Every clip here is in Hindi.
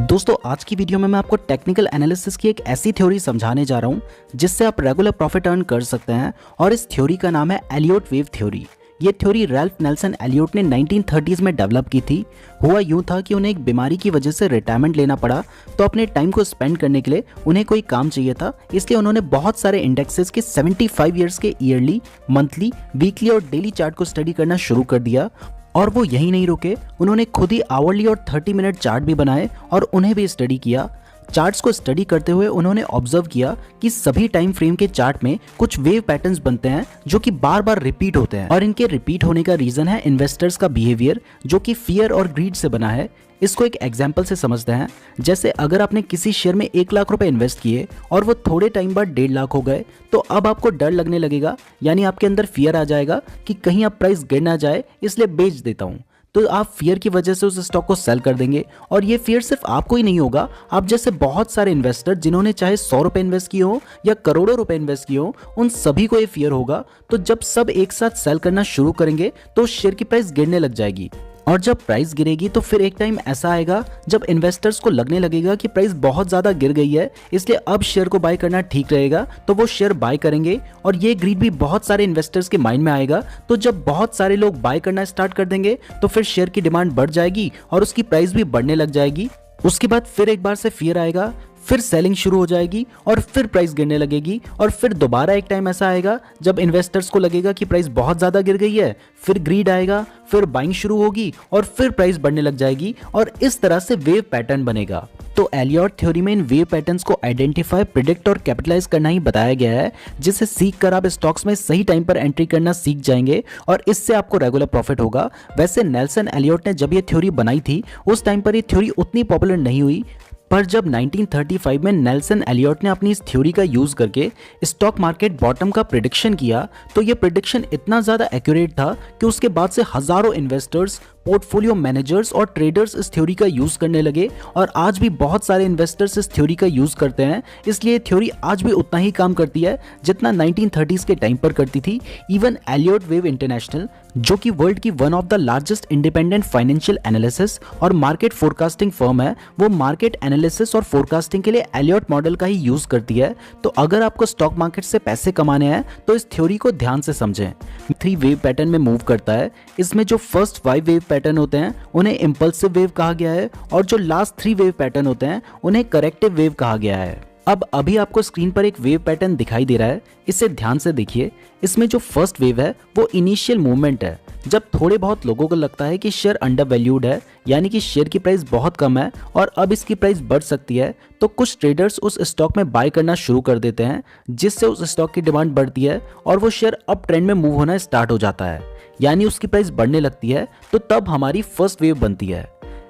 दोस्तों आज की वीडियो में मैं आपको टेक्निकल एनालिसिस की एक ऐसी थ्योरी समझाने जा रहा हूं जिससे आप रेगुलर प्रॉफिट अर्न कर सकते हैं और इस थ्योरी का नाम है एलियट वेव थ्योरी। ये थ्योरी रैल्फ नेल्सन एलियट ने 1930s में डेवलप की थी। हुआ यूं था कि उन्हें एक बीमारी की वजह से रिटायरमेंट लेना पड़ा, तो अपने टाइम को स्पेंड करने के लिए उन्हें कोई काम चाहिए था। इसलिए उन्होंने बहुत सारे इंडेक्सेस के 75 ईयर्स के ईयरली, मंथली, वीकली और डेली चार्ट को स्टडी करना शुरू कर दिया। और वो यही नहीं रुके, उन्होंने खुद ही आवरली और 30 मिनट चार्ट भी बनाए और उन्हें भी स्टडी किया। चार्ट्स को स्टडी करते हुए उन्होंने ऑब्जर्व किया कि सभी टाइम फ्रेम के चार्ट में कुछ वेव पैटर्न्स बनते हैं जो कि बार बार रिपीट होते हैं, और इनके रिपीट होने का रीजन है इन्वेस्टर्स का बिहेवियर जो कि फियर और ग्रीड से बना है। इसको एक एग्जाम्पल से समझते हैं। जैसे अगर आपने किसी शेयर में 1 लाख रुपए इन्वेस्ट किए और वो थोड़े टाइम बाद 1.5 लाख हो गए, तो अब आपको डर लगने लगेगा, यानी आपके अंदर फियर आ जाएगा कि कहीं अब प्राइस गिर ना जाए, इसलिए बेच देता हूँ। तो आप फियर की वजह से उस स्टॉक को सेल कर देंगे। और ये फियर सिर्फ आपको ही नहीं होगा, आप जैसे बहुत सारे इन्वेस्टर जिन्होंने चाहे 100 रुपए इन्वेस्ट किए हो या करोड़ों रुपए इन्वेस्ट किए हो, उन सभी को ये फियर होगा। तो जब सब एक साथ सेल करना शुरू करेंगे तो शेयर की प्राइस गिरने लग जाएगी, और जब प्राइस गिरेगी तो फिर एक टाइम ऐसा आएगा जब इन्वेस्टर्स को लगने लगेगा कि प्राइस बहुत ज्यादा गिर गई है, इसलिए अब शेयर को बाय करना ठीक रहेगा, तो वो शेयर बाय करेंगे। और ये ग्रीड भी बहुत सारे इन्वेस्टर्स के माइंड में आएगा। तो जब बहुत सारे लोग बाय करना स्टार्ट कर देंगे तो फिर शेयर की डिमांड बढ़ जाएगी और उसकी प्राइस भी बढ़ने लग जाएगी। उसके बाद फिर एक बार से फियर आएगा, फिर सेलिंग शुरू हो जाएगी और फिर प्राइस गिरने लगेगी। और फिर दोबारा एक टाइम ऐसा आएगा जब इन्वेस्टर्स को लगेगा कि प्राइस बहुत ज्यादा गिर गई है, फिर ग्रीड आएगा, फिर बाइंग शुरू होगी और फिर प्राइस बढ़ने लग जाएगी, और इस तरह से वेव पैटर्न बनेगा। तो एलियट थ्योरी में इन वेव पैटर्न्स को आइडेंटिफाई, प्रिडिक्ट और कैपिटलाइज करना ही बताया गया है, जिसे सीख कर आप स्टॉक्स में सही टाइम पर एंट्री करना सीख जाएंगे और इससे आपको रेगुलर प्रॉफिट होगा। वैसे नेल्सन एलियट ने जब ये थ्योरी बनाई थी उस टाइम पर ये थ्योरी उतनी पॉपुलर नहीं हुई, पर जब 1935 में नेल्सन एलियट ने अपनी इस थ्योरी का यूज करके स्टॉक मार्केट बॉटम का प्रिडिक्शन किया, तो ये प्रिडिक्शन इतना ज्यादा एक्यूरेट था कि उसके बाद से हजारों इन्वेस्टर्स, पोर्टफोलियो मैनेजर्स और ट्रेडर्स इस थ्योरी का यूज करने लगे। और आज भी बहुत सारे इन्वेस्टर्स इस थ्योरी का यूज करते हैं। इसलिए थ्योरी आज भी उतना ही काम करती है जितना 1930s के टाइम पर करती थी। इवन एलियट वेव इंटरनेशनल, जो कि वर्ल्ड की one of the largest independent financial analysis और मार्केट फोरकास्टिंग फर्म है, वो मार्केट एनालिसिस और फोरकास्टिंग के लिए एलियट मॉडल का ही यूज करती है। तो अगर आपको स्टॉक मार्केट से पैसे कमाने हैं तो इस थ्योरी को ध्यान से समझें। 3 वेव पैटर्न में मूव करता है। इसमें जो फर्स्ट 5 वेव पैटर्न होते हैं उन्हें इंपल्सिव वेव कहा गया है, और जो लास्ट 3 वेव पैटर्न होते हैं उन्हें करेक्टिव वेव कहा गया है। अब अभी आपको स्क्रीन पर एक वेव पैटर्न दिखाई दे रहा है, इसे ध्यान से देखिए। इसमें जो फर्स्ट वेव है वो इनिशियल मूवमेंट है, जब थोड़े बहुत लोगों को लगता है कि शेयर अंडर वैल्यूड है, यानी कि शेयर की प्राइस बहुत कम है और अब इसकी प्राइस बढ़ सकती है, तो कुछ ट्रेडर्स उस स्टॉक में बाय करना शुरू कर देते हैं, जिससे उस स्टॉक की डिमांड बढ़ती है और वो शेयर अप ट्रेंड में मूव होना स्टार्ट हो जाता है, यानी उसकी प्राइस बढ़ने लगती है। तो तब हमारी फर्स्ट वेव बनती है।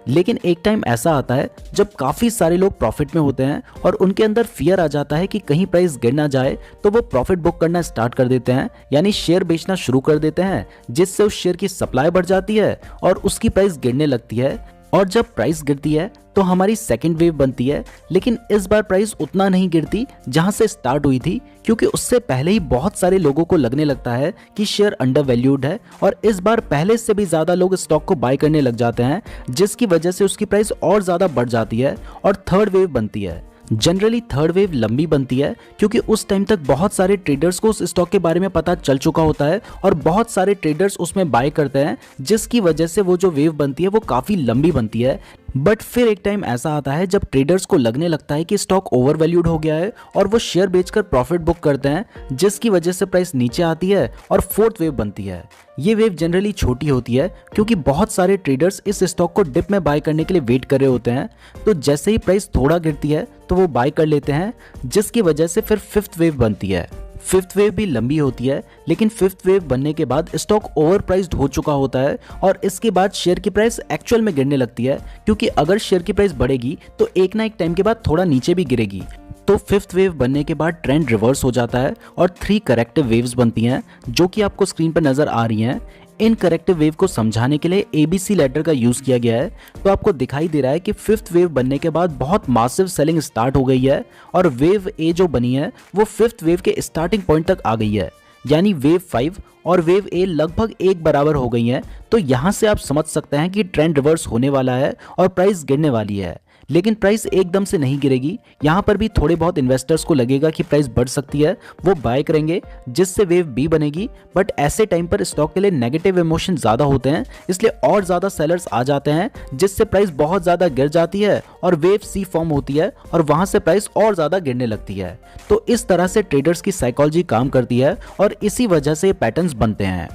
लेकिन एक टाइम ऐसा आता है जब काफी सारे लोग प्रॉफिट में होते हैं और उनके अंदर फियर आ जाता है कि कहीं प्राइस गिर ना जाए, तो वो प्रॉफिट बुक करना स्टार्ट कर देते हैं, यानी शेयर बेचना शुरू कर देते हैं, जिससे उस शेयर की सप्लाई बढ़ जाती है और उसकी प्राइस गिरने लगती है। और जब प्राइस गिरती है तो हमारी सेकंड वेव बनती है। लेकिन इस बार प्राइस उतना नहीं गिरती जहां से स्टार्ट हुई थी, क्योंकि उससे पहले ही बहुत सारे लोगों को लगने लगता है कि शेयर अंडर वैल्यूड है, और इस बार पहले से भी ज्यादा लोग स्टॉक को बाय करने लग जाते हैं, जिसकी वजह से उसकी प्राइस और ज्यादा बढ़ जाती है और थर्ड वेव बनती है। जनरली थर्ड वेव लंबी बनती है क्योंकि उस टाइम तक बहुत सारे ट्रेडर्स को उस स्टॉक के बारे में पता चल चुका होता है और बहुत सारे ट्रेडर्स उसमें बाय करते हैं, जिसकी वजह से वो जो वेव बनती है वो काफी लंबी बनती है। बट फिर एक टाइम ऐसा आता है जब ट्रेडर्स को लगने लगता है कि स्टॉक ओवर वैल्यूड हो गया है और वो शेयर बेचकर प्रॉफिट बुक करते हैं, जिसकी वजह से प्राइस नीचे आती है और फोर्थ वेव बनती है। ये वेव जनरली छोटी होती है क्योंकि बहुत सारे ट्रेडर्स इस स्टॉक को डिप में बाय करने के लिए वेट कर रहे होते हैं। तो जैसे ही प्राइस थोड़ा गिरती है तो वो बाय कर लेते हैं, जिसकी वजह से फिर फिफ्थ वेव बनती है। फिफ्थ वेव भी लंबी होती है, लेकिन फिफ्थ वेव बनने के बाद स्टॉक ओवर प्राइस्ड हो चुका होता है और इसके बाद शेयर की प्राइस एक्चुअल में गिरने लगती है, क्योंकि अगर शेयर की प्राइस बढ़ेगी तो एक ना एक टाइम के बाद थोड़ा नीचे भी गिरेगी। तो फिफ्थ वेव बनने के बाद ट्रेंड रिवर्स हो जाता है और 3 करेक्टिव वेव्स बनती हैं, जो कि आपको स्क्रीन पर नजर आ रही हैं। इन करेक्टिव वेव को समझाने के लिए ABC लेटर का यूज किया गया है। तो आपको दिखाई दे रहा है कि फिफ्थ वेव बनने के बाद बहुत मासिव सेलिंग स्टार्ट हो गई है और वेव ए जो बनी है वो फिफ्थ वेव के स्टार्टिंग पॉइंट तक आ गई है, यानी वेव 5 और वेव ए लगभग एक बराबर हो गई हैं। तो यहाँ से आप समझ सकते हैं कि ट्रेंड रिवर्स होने वाला है और प्राइस गिरने वाली है। लेकिन प्राइस एकदम से नहीं गिरेगी। यहाँ पर भी थोड़े बहुत इन्वेस्टर्स को लगेगा कि प्राइस बढ़ सकती है, वो बाय करेंगे जिससे वेव बी बनेगी। बट ऐसे टाइम पर स्टॉक के लिए नेगेटिव इमोशन ज़्यादा होते हैं, इसलिए और ज़्यादा सेलर्स आ जाते हैं जिससे प्राइस बहुत ज़्यादा गिर जाती है और वेव सी फॉर्म होती है और वहाँ से प्राइस और ज़्यादा गिरने लगती है। तो इस तरह से ट्रेडर्स की साइकोलॉजी काम करती है और इसी वजह से पैटर्न्स बनते हैं।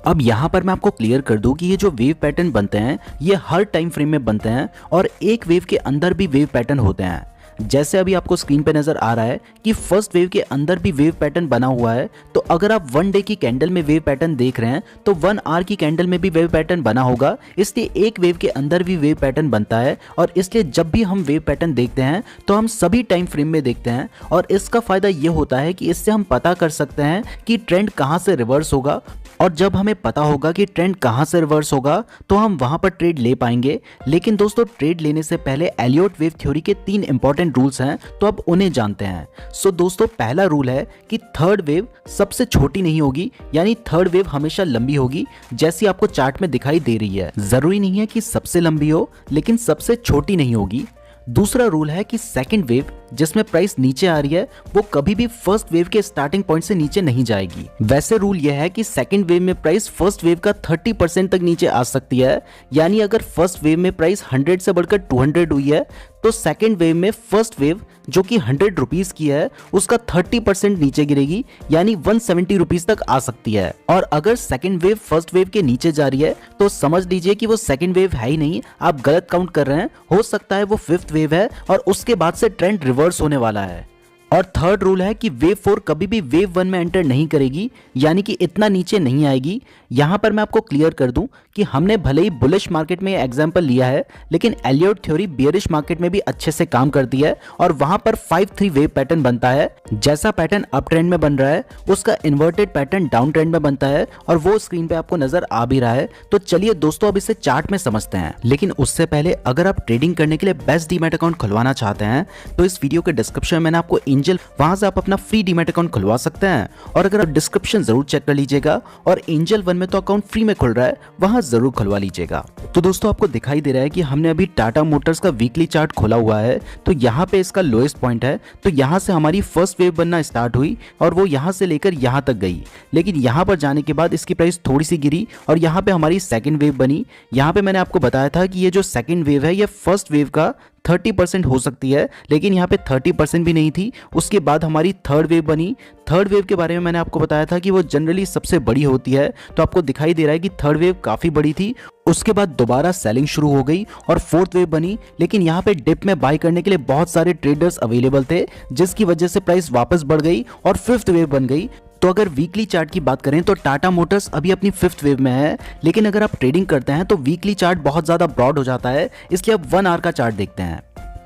अब यहाँ पर मैं आपको क्लियर कर दूं कि ये जो वेव पैटर्न बनते हैं ये हर टाइम फ्रेम में बनते हैं और एक वेव के अंदर भी वेव पैटर्न होते हैं। जैसे अभी आपको स्क्रीन पे नजर आ रहा है कि फर्स्ट वेव के अंदर भी वेव पैटर्न बना हुआ है, तो अगर आप 1 डे की कैंडल में वेव पैटर्न देख रहे हैं तो 1 आवर की कैंडल में भी वेव पैटर्न बना होगा। इसलिए एक वेव के अंदर भी वेव पैटर्न बनता है और इसलिए जब भी हम वेव पैटर्न देखते हैं तो हम सभी टाइम फ्रेम में देखते हैं और इसका फायदा ये होता है कि इससे हम पता कर सकते हैं कि ट्रेंड कहाँ से रिवर्स होगा और जब हमें पता होगा कि ट्रेंड कहाँ से रिवर्स होगा तो हम वहाँ पर ट्रेड ले पाएंगे। लेकिन दोस्तों ट्रेड लेने से पहले एलियट वेव थ्योरी के 3 इंपॉर्टेंट रूल्स हैं, तो अब उन्हें जानते हैं। सो दोस्तों पहला रूल है कि थर्ड वेव सबसे छोटी नहीं होगी, यानी थर्ड वेव हमेशा लंबी होगी जैसी आपको चार्ट में दिखाई दे रही है। जरूरी नहीं है कि सबसे लंबी हो, लेकिन सबसे छोटी नहीं होगी। दूसरा रूल है कि सेकंड वेव जिसमें प्राइस नीचे आ रही है वो कभी भी फर्स्ट वेव के स्टार्टिंग पॉइंट से नीचे नहीं जाएगी। वैसे रूल यह है कि सेकंड वेव में प्राइस फर्स्ट वेव का 30% तक नीचे आ सकती है, यानी अगर फर्स्ट वेव में प्राइस 100 से बढ़कर 200 हुई है तो सेकंड वेव में फर्स्ट वेव जो कि 100 रुपीज की है उसका 30% नीचे गिरेगी, यानी 170 रुपीज तक आ सकती है। और अगर सेकंड वेव फर्स्ट वेव के नीचे जा रही है तो समझ लीजिए कि वो सेकंड वेव है ही नहीं, आप गलत काउंट कर रहे हैं। हो सकता है वो फिफ्थ वेव है और उसके बाद से ट्रेंड रिवर्स होने वाला है। और थर्ड रूल है कि वेव 4 कभी भी वेव 1 में एंटर नहीं करेगी, यानी कि इतना नीचे नहीं आएगी। यहां पर मैं आपको क्लियर कर दूं कि हमने भले ही बुलिश मार्केट में एग्जांपल लिया है, लेकिन एलियट थ्योरी बियरिश मार्केट में भी अच्छे से काम करती है और वहां पर 5-3 वेव पैटर्न बनता है। जैसा पैटर्न अप ट्रेंड में बन रहा है उसका इन्वर्टेड पैटर्न डाउन ट्रेंड में बनता है और वो स्क्रीन पे आपको नजर आ भी रहा है। तो चलिए दोस्तों अब इसे चार्ट में समझते हैं। लेकिन उससे पहले अगर आप ट्रेडिंग करने के लिए बेस्ट डीमैट अकाउंट खुलवाना चाहते हैं तो इस वीडियो के डिस्क्रिप्शन में मैंने आपको एंजल, वहां से आप अपना फ्री डीमैट अकाउंट खुलवा सकते हैं। और अगर आप डिस्क्रिप्शन जरूर चेक कर लीजिएगा और एंजल 1 में तो अकाउंट फ्री में खुल रहा है, वहां जरूर खुलवा लीजिएगा। तो दोस्तों आपको दिखाई दे रहा है कि हमने अभी टाटा मोटर्स का वीकली चार्ट खोला हुआ है, तो यहाँ पे इसका लोएस्ट पॉइंट है। तो यहाँ से हमारी फर्स्ट वेव बनना स्टार्ट हुई और वो यहाँ से लेकर यहाँ तक गई, लेकिन यहाँ पर जाने के बाद इसकी प्राइस थोड़ी सी गिरी और यहाँ पे हमारी सेकंड वेव बनी। यहाँ पे मैंने आपको बताया था कि ये जो सेकंड वेव है ये फर्स्ट वेव का 30% हो सकती है, लेकिन यहाँ पे 30% भी नहीं थी। उसके बाद हमारी थर्ड वेव बनी। थर्ड वेव के बारे में मैंने आपको बताया था कि वो जनरली सबसे बड़ी होती है, तो आपको दिखाई दे रहा है कि थर्ड वेव काफ़ी बड़ी थी। उसके बाद दोबारा सेलिंग शुरू हो गई और फोर्थ वेव बनी, लेकिन यहाँ पे डिप में बाय करने के लिए बहुत सारे ट्रेडर्स अवेलेबल थे, जिसकी वजह से प्राइस वापस बढ़ गई और फिफ्थ वेव बन गई। तो अगर वीकली चार्ट की बात करें तो टाटा मोटर्स अभी अपनी फिफ्थ वेव में है, लेकिन अगर आप ट्रेडिंग करते हैं तो वीकली चार्ट बहुत ज़्यादा ब्रॉड हो जाता है, इसलिए अब 1 आवर का चार्ट देखते हैं।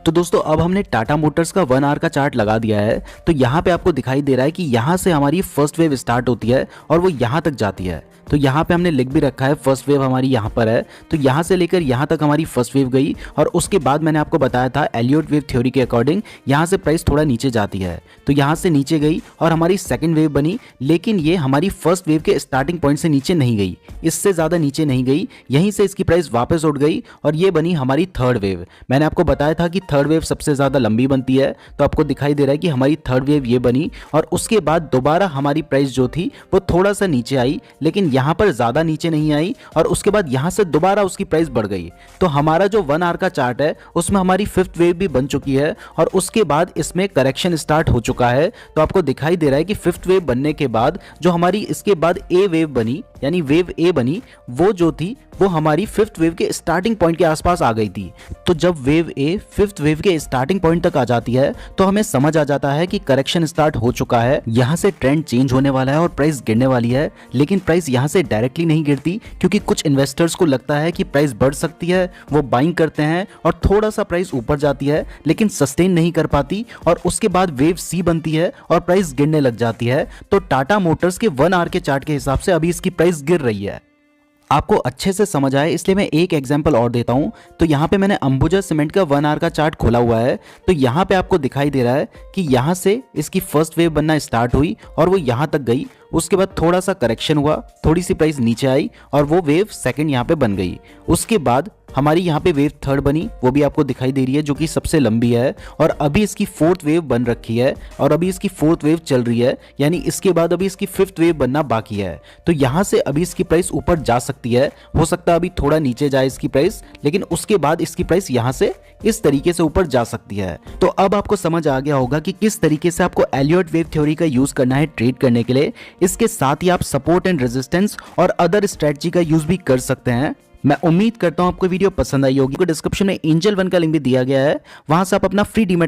तो दोस्तों अब हमने टाटा मोटर्स का 1 आवर का चार्ट लगा दिया है। तो यहाँ पे आपको दिखाई दे रहा है कि यहाँ से हमारी फर्स्ट वेव स्टार्ट होती है और वो यहाँ तक जाती है। तो यहाँ पे हमने लिख भी रखा है फर्स्ट वेव हमारी यहाँ पर है, तो यहाँ से लेकर यहाँ तक हमारी फर्स्ट वेव गई और उसके बाद मैंने आपको बताया था एलियट वेव थ्योरी के अकॉर्डिंग यहाँ से प्राइस थोड़ा नीचे जाती है, तो यहाँ से नीचे गई और हमारी सेकंड वेव बनी, लेकिन ये हमारी फर्स्ट वेव के स्टार्टिंग पॉइंट से नीचे नहीं गई, इससे ज़्यादा नीचे नहीं गई। यहीं से इसकी प्राइस वापस उठ गई और ये बनी हमारी थर्ड वेव। मैंने आपको बताया था कि थर्ड वेव सबसे ज़्यादा लंबी बनती है, तो आपको दिखाई दे रहा है कि हमारी थर्ड वेव ये बनी और उसके बाद दोबारा हमारी प्राइस जो थी वो थोड़ा सा नीचे आई, लेकिन यहाँ पर ज़्यादा नीचे नहीं आई और उसके बाद यहाँ से दोबारा उसकी प्राइस बढ़ गई। तो हमारा जो 1 आवर का चार्ट है उसमें हमारी फिफ्थ वेव भी बन चुकी है और उसके बाद इसमें करेक्शन स्टार्ट हो चुका है। तो आपको दिखाई दे रहा है कि फिफ्थ वेव बनने के बाद जो हमारी इसके बाद ए वेव बनी, यानी वेव ए बनी, वो जो थी वो हमारी फिफ्थ वेव के स्टार्टिंग पॉइंट के आसपास आ गई थी। तो जब वेव ए फिफ्थ वेव के स्टार्टिंग पॉइंट तक आ जाती है तो हमें समझ आ जाता है कि करेक्शन स्टार्ट हो चुका है, यहाँ से ट्रेंड चेंज होने वाला है और प्राइस गिरने वाली है। लेकिन प्राइस यहाँ से डायरेक्टली नहीं गिरती, क्योंकि कुछ इन्वेस्टर्स को लगता है कि प्राइस बढ़ सकती है, वो बाइंग करते हैं और थोड़ा सा प्राइस ऊपर जाती है लेकिन सस्टेन नहीं कर पाती और उसके बाद वेव सी बनती है और प्राइस गिरने लग जाती है। तो टाटा मोटर्स के 1 आवर के चार्ट के हिसाब से अभी इसकी प्राइस गिर रही है। आपको अच्छे से समझ आए इसलिए मैं एक एग्जांपल और देता हूं। तो यहाँ पे मैंने अंबुजा सीमेंट का 1 आवर का चार्ट खोला हुआ है, तो यहाँ पे आपको दिखाई दे रहा है कि यहाँ से इसकी फर्स्ट वेव बनना स्टार्ट हुई और वो यहाँ तक गई उसके बाद थोड़ा सा करेक्शन हुआ, थोड़ी सी प्राइस नीचे आई और वो वेव सेकंड यहाँ पे बन गई। उसके बाद हमारी यहाँ पे वेव थर्ड बनी, वो भी आपको दिखाई दे रही है, जो कि सबसे लंबी है। और अभी इसकी फोर्थ वेव बन रखी है और अभी इसकी फोर्थ वेव चल रही है, यानी इसके बाद अभी इसकी फिफ्थ वेव बनना बाकी है। तो यहाँ से अभी इसकी प्राइस ऊपर जा सकती है, हो सकता है अभी थोड़ा नीचे जाए इसकी प्राइस, लेकिन उसके बाद इसकी प्राइस यहाँ से इस तरीके से ऊपर जा सकती है। तो अब आपको समझ आ गया होगा कि किस तरीके से आपको एलियट वेव थ्योरी का यूज करना है ट्रेड करने के लिए। इसके साथ ही आप सपोर्ट एंड रेजिस्टेंस और अदर स्ट्रेटजी का यूज भी कर सकते हैं। मैं उम्मीद करता हूं आपको वीडियो पसंद आई होगी। डिस्क्रिप्शन में एंजल वन का लिंक भी दिया गया है, वहां से आप अपना फ्री डीमैट